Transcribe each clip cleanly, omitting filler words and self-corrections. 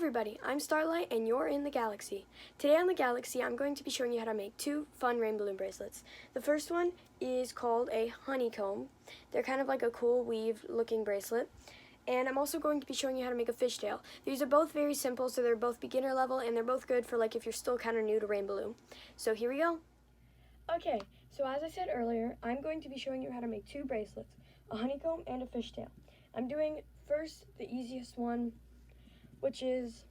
everybody, I'm Starlight and you're in the Galaxy. Today on the Galaxy, I'm going to be showing you how to make two fun rainbow balloon bracelets. The first one is called a Honeycomb. They're kind of like a cool weave looking bracelet. And I'm also going to be showing you how to make a fishtail. These are both very simple, so they're both beginner level and they're both good for like if you're still kind of new to rainbow balloon. So here we go. Okay, so as I said earlier, I'm going to be showing you how to make two bracelets, a honeycomb and a fishtail. I'm doing first the easiest one, which is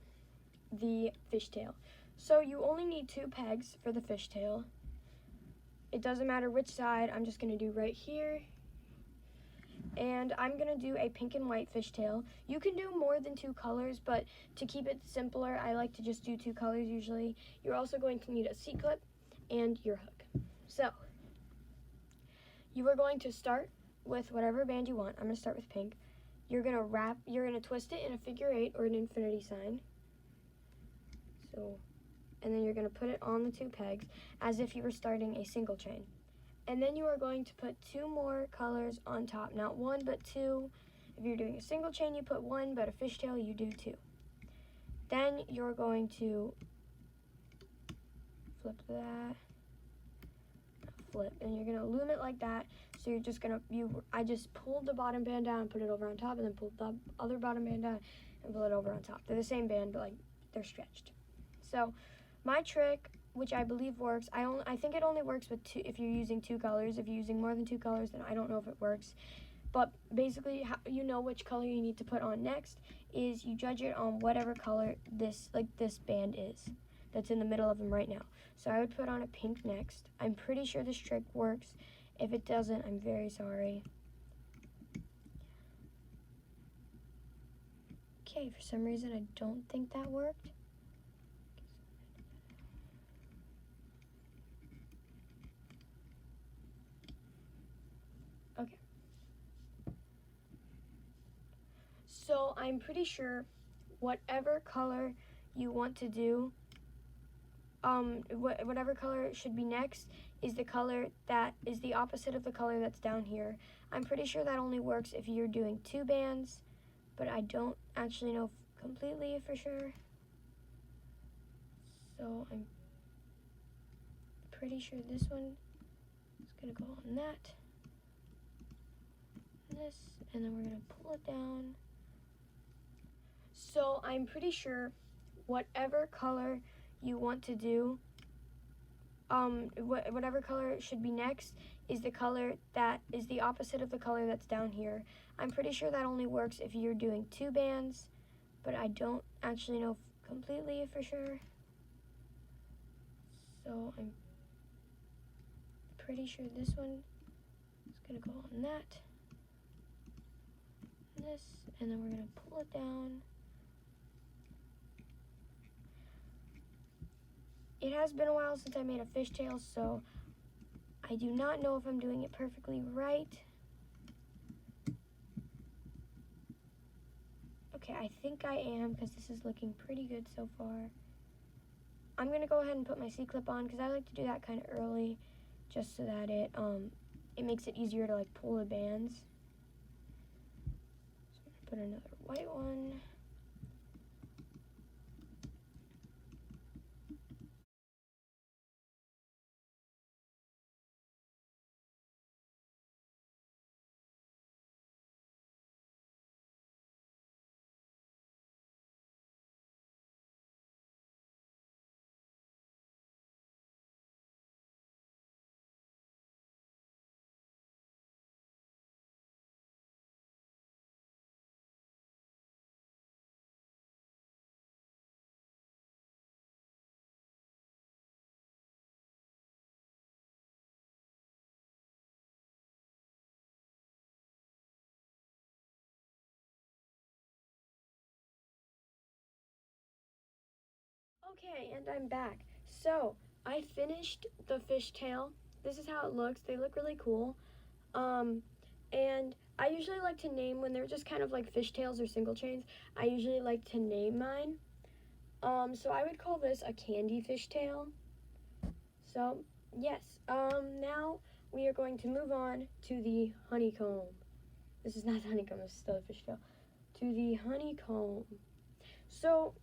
the fishtail. So you only need two pegs for the fishtail. It doesn't matter which side, I'm just going to do right here. And I'm going to do a pink and white fishtail. You can do more than two colors, but to keep it simpler, I like to just do two colors usually. You're also going to need a C-clip and your hook. So, you are going to start with whatever band you want. I'm going to start with pink. You're going to twist it in a figure 8 or an infinity sign. So, and then you're going to put it on the two pegs as if you were starting a single chain. And then you are going to put two more colors on top. Not one, but two. If you're doing a single chain, you put one, but a fishtail, you do two. Then you're going to flip that. Flip, and you're going to loom it like that. So you're just going to, I just pulled the bottom band down, put it over on top, and then pulled the other bottom band down and pull it over on top. They're the same band, but like they're stretched. So my trick, which I believe works, I think it only works with two if you're using two colors. If you're using more than two colors, then I don't know if it works. But basically, how you know which color you need to put on next is you judge it on whatever color this band is that's in the middle of them right now. So I would put on a pink next. I'm pretty sure this trick works. If it doesn't, I'm very sorry. Okay, for some reason I don't think that worked. Okay. So I'm pretty sure whatever color you want to do, whatever color should be next is the color that is the opposite of the color that's down here. I'm pretty sure that only works if you're doing two bands, but I don't actually know completely for sure. So I'm pretty sure this one is gonna go on that, this, and then we're gonna pull it down. So I'm pretty sure whatever color you want to do, whatever color should be next is the color that is the opposite of the color that's down here. I'm pretty sure that only works if you're doing two bands, but I don't actually know completely for sure. So I'm pretty sure this one is gonna go on that, this, and then we're gonna pull it down. It has been a while since I made a fishtail, so I do not know if I'm doing it perfectly right. Okay, I think I am because this is looking pretty good so far. I'm going to go ahead and put my C-clip on because I like to do that kind of early just so that it makes it easier to like pull the bands. So I'm going to put another white one. Okay, and I'm back. So, I finished the fishtail. This is how it looks. They look really cool. And I usually like to name, when they're just kind of like fishtails or single chains, I usually like to name mine. So I would call this a candy fishtail. So, yes. Now we are going to move on to the honeycomb. This is not the honeycomb, this is still a fishtail. To the honeycomb. So,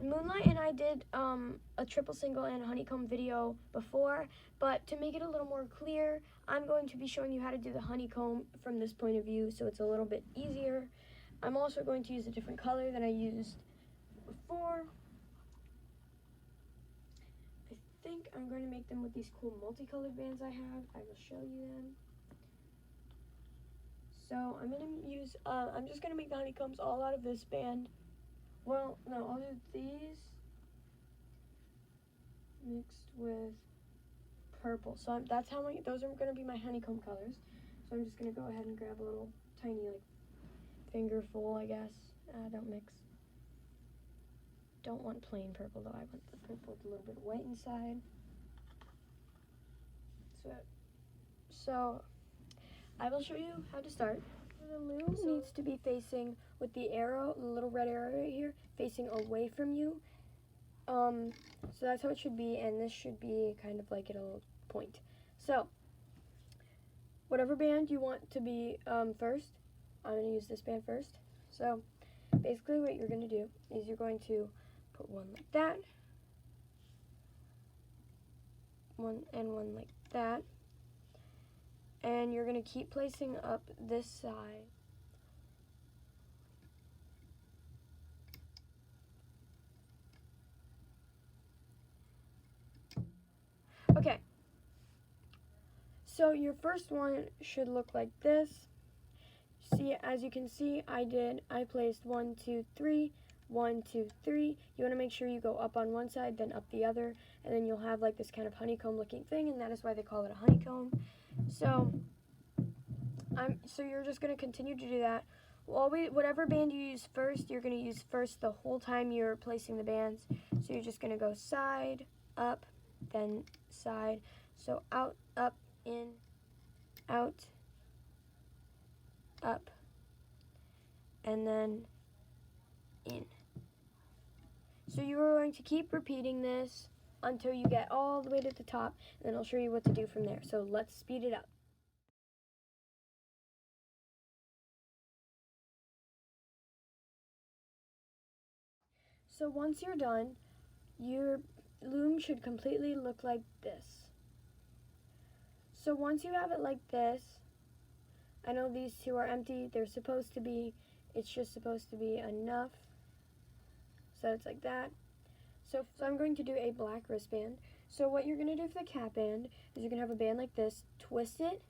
Moonlight and I did a triple single and honeycomb video before, but to make it a little more clear, I'm going to be showing you how to do the honeycomb from this point of view, so it's a little bit easier. I'm also going to use a different color than I used before. I think I'm going to make them with these cool multicolored bands I have. I will show you them. So I'm going to use, I'm just going to make the honeycombs all out of this band. Well, no, I'll do these mixed with purple. So that's how those are going to be my honeycomb colors. So I'm just going to go ahead and grab a little tiny, like, fingerful, I guess. Don't mix. Don't want plain purple, though. I want the purple with a little bit of white inside. So I will show you how to start. The loom needs to be facing with the arrow, the little red arrow right here, facing away from you. So that's how it should be, and this should be kind of like at a little point. So whatever band you want to be first, I'm going to use this band first. So basically what you're going to do is you're going to put one like that, one like that, and you're going to keep placing up this side. Okay, so your first one should look like this. See, as you can see, I placed 1, 2, 3, 1, 2, 3. You want to make sure you go up on one side, then up the other, and then you'll have like this kind of honeycomb looking thing, and that is why they call it a honeycomb. So you're just going to continue to do that. Whatever band you use first, you're going to use first the whole time you're placing the bands. So you're just going to go side, up, then side. So out, up, in, out, up, and then in. So you are going to keep repeating this until you get all the way to the top, and then I'll show you what to do from there. So let's speed it up. So once you're done, your loom should completely look like this. So once you have it like this, I know these two are empty, they're supposed to be, it's just supposed to be enough. So it's like that. So I'm going to do a black wristband. So what you're going to do for the cat band is you're going to have a band like this, twist it,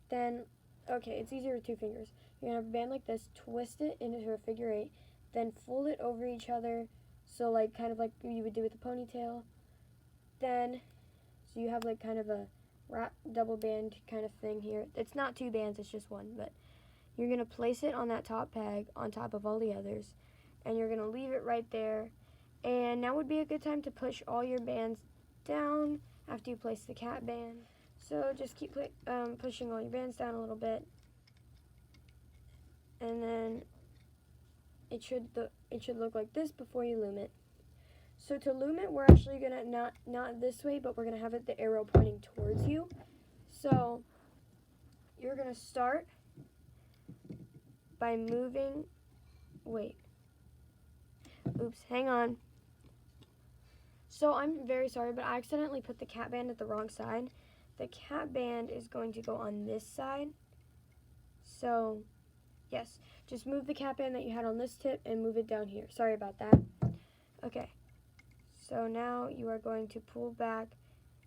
then, okay, it's easier with 2 fingers. You're going to have a band like this, twist it into a figure 8, then fold it over each other, so like kind of like you would do with a ponytail. Then, so you have like kind of a wrap double band kind of thing here. It's not 2 bands, it's just 1, but you're going to place it on that top peg on top of all the others, and you're going to leave it right there. And now would be a good time to push all your bands down after you place the cat band. So just keep pushing all your bands down a little bit, and then it should look like this before you loom it. So to loom it, we're actually gonna not this way, but we're gonna have the arrow pointing towards you. So you're gonna start by moving. Wait. Oops. Hang on. So I'm very sorry, but I accidentally put the cat band at the wrong side. The cat band is going to go on this side. So yes, just move the cat band that you had on this tip and move it down here. Sorry about that. Okay. So now you are going to pull back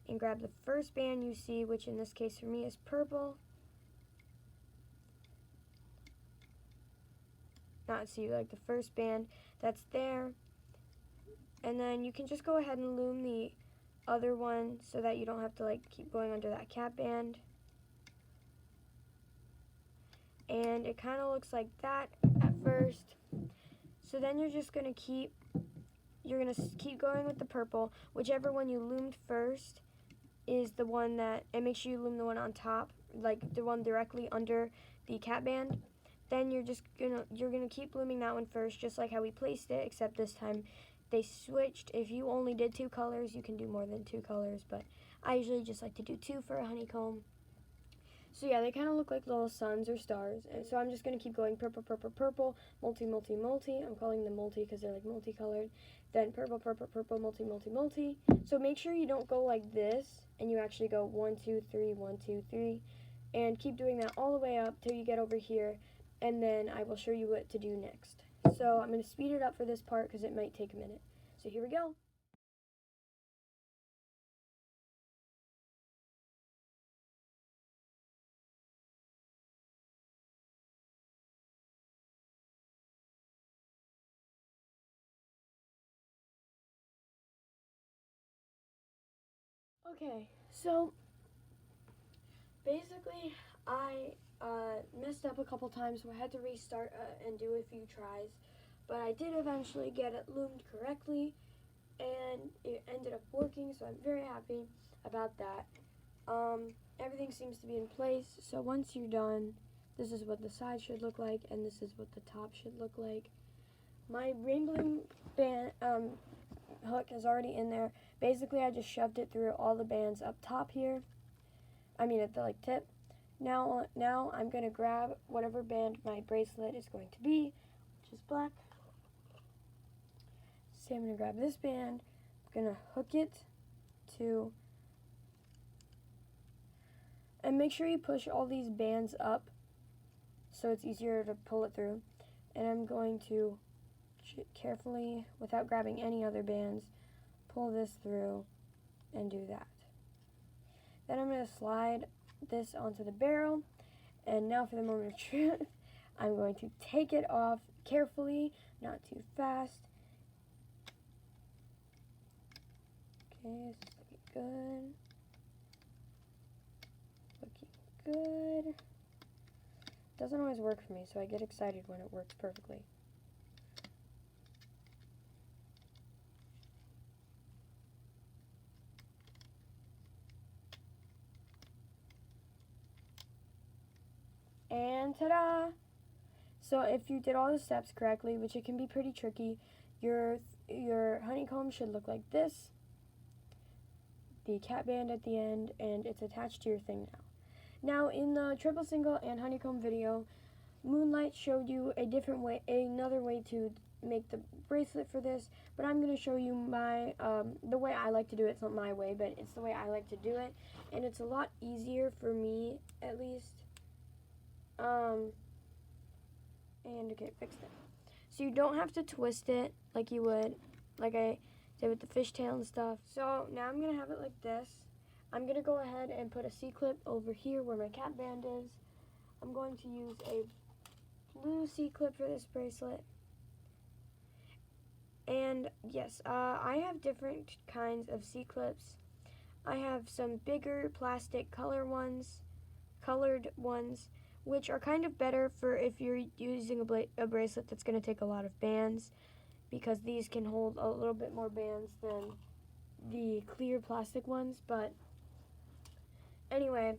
and grab the first band you see, which in this case for me is purple. Not see, like the first band that's there. And then you can just go ahead and loom the other one so that you don't have to like keep going under that cat band. And it kind of looks like that at first. So then you're just going to keep going with the purple. Whichever one you loomed first is the one that, and make sure you loom the one on top, like the one directly under the cat band. Then you're gonna keep looming that one first, just like how we placed it, except this time they switched. If you only did 2 colors, you can do more than 2 colors, but I usually just like to do 2 for a honeycomb. So yeah, they kind of look like little suns or stars. And so I'm just going to keep going purple, purple, purple, multi, multi, multi. I'm calling them multi because they're like multicolored. Then purple, purple, purple, multi, multi, multi. So make sure you don't go like this and you actually go 1, 2, 3, 1, 2, 3. And keep doing that all the way up till you get over here. And then I will show you what to do next. So I'm going to speed it up for this part because it might take a minute. So here we go. Okay, so basically I messed up a couple times, so I had to restart and do a few tries, but I did eventually get it loomed correctly, and it ended up working, so I'm very happy about that. Everything seems to be in place, so once you're done, this is what the side should look like, and this is what the top should look like. My rainbow band hook is already in there. Basically, I just shoved it through all the bands up top here. I mean at the like tip. Now I'm gonna grab whatever band my bracelet is going to be, which is black. So I'm gonna grab this band. I'm gonna hook it to, and make sure you push all these bands up so it's easier to pull it through. And I'm going to carefully, without grabbing any other bands, pull this through and do that. Then I'm going to slide this onto the barrel, and now for the moment of truth, I'm going to take it off carefully, not too fast. Okay, this is looking good. Looking good. Doesn't always work for me, so I get excited when it works perfectly. And ta-da! So if you did all the steps correctly, which it can be pretty tricky, your honeycomb should look like this. The cat band at the end, and it's attached to your thing now. Now in the triple single and honeycomb video, Moonlight showed you a different way, another way to make the bracelet for this, but I'm going to show you my, the way I like to do it. It's not my way, but it's the way I like to do it, and it's a lot easier for me, at least. And okay, fixed it. So you don't have to twist it like you would, like I did with the fishtail and stuff. So now I'm going to have it like this. I'm going to go ahead and put a C-clip over here where my cat band is. I'm going to use a blue C-clip for this bracelet. And yes, I have different kinds of C-clips. I have some bigger plastic colored ones, which are kind of better for if you're using a bracelet that's going to take a lot of bands, because these can hold a little bit more bands than the clear plastic ones. But anyway,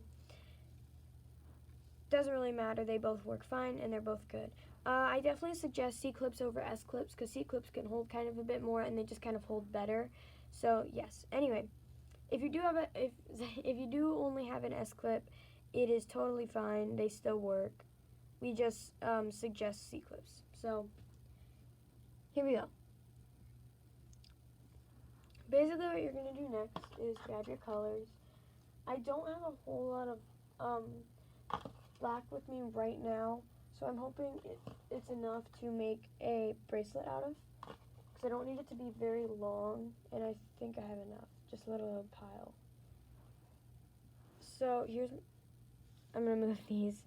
doesn't really matter. They both work fine and they're both good. I definitely suggest C-clips over S-clips because C-clips can hold kind of a bit more and they just kind of hold better. So yes. Anyway, if you do have if you do only have an S-clip, it is totally fine. They still work. We just suggest C-clips. So here we go. Basically what you're going to do next is grab your colors. I don't have a whole lot of black with me right now, so I'm hoping it's enough to make a bracelet out of, because I don't need it to be very long, and I think I have enough, just a little pile. So I'm going to move these.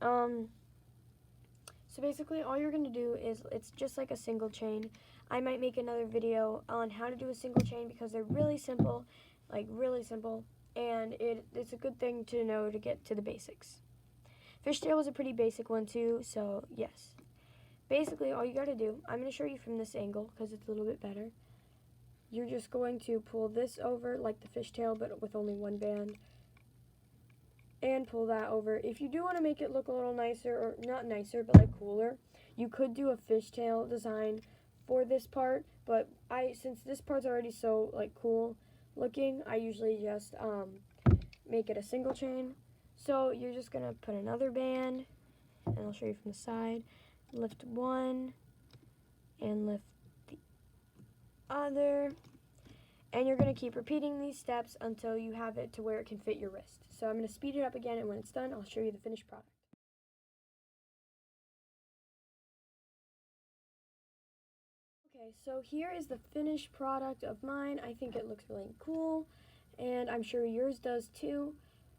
So basically all you're going to do is, it's just like a single chain. I might make another video on how to do a single chain because they're really simple, like really simple, and it's a good thing to know to get to the basics. Fishtail was a pretty basic one too, so yes. Basically all you got to do, I'm going to show you from this angle because it's a little bit better. You're just going to pull this over like the fishtail but with only one band, and pull that over. If you do want to make it look a little nicer, or not nicer, but like cooler, you could do a fishtail design for this part, but since this part's already so like cool looking, I usually just make it a single chain. So you're just going to put another band, and I'll show you from the side. Lift one, and lift the other. And you're going to keep repeating these steps until you have it to where it can fit your wrist. So I'm going to speed it up again, and when it's done, I'll show you the finished product. Okay, so here is the finished product of mine. I think it looks really cool, and I'm sure yours does too.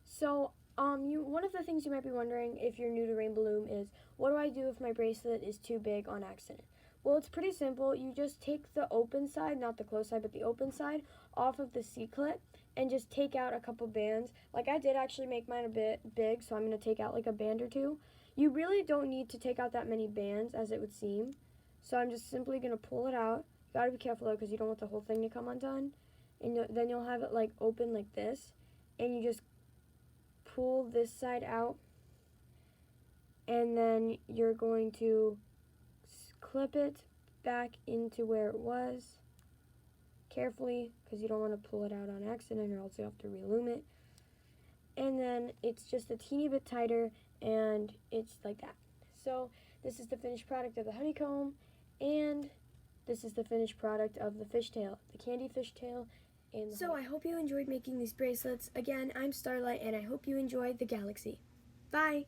So, one of the things you might be wondering if you're new to Rainbow Loom is, what do I do if my bracelet is too big on accident? Well, it's pretty simple. You just take the open side, not the closed side, but the open side off of the C-clip and just take out a couple bands. Like I did actually make mine a bit big, so I'm going to take out like a band or two. You really don't need to take out that many bands as it would seem. So I'm just simply going to pull it out. You got to be careful though, because you don't want the whole thing to come undone. And then you'll have it like open like this. And you just pull this side out. And then you're going to clip it back into where it was. Carefully, because you don't want to pull it out on accident or else you'll have to reloom it. And then it's just a teeny bit tighter, and it's like that. So this is the finished product of the honeycomb, and this is the finished product of the fishtail, the candy fishtail. And so I hope you enjoyed making these bracelets. Again, I'm Starlight, and I hope you enjoyed the galaxy. Bye!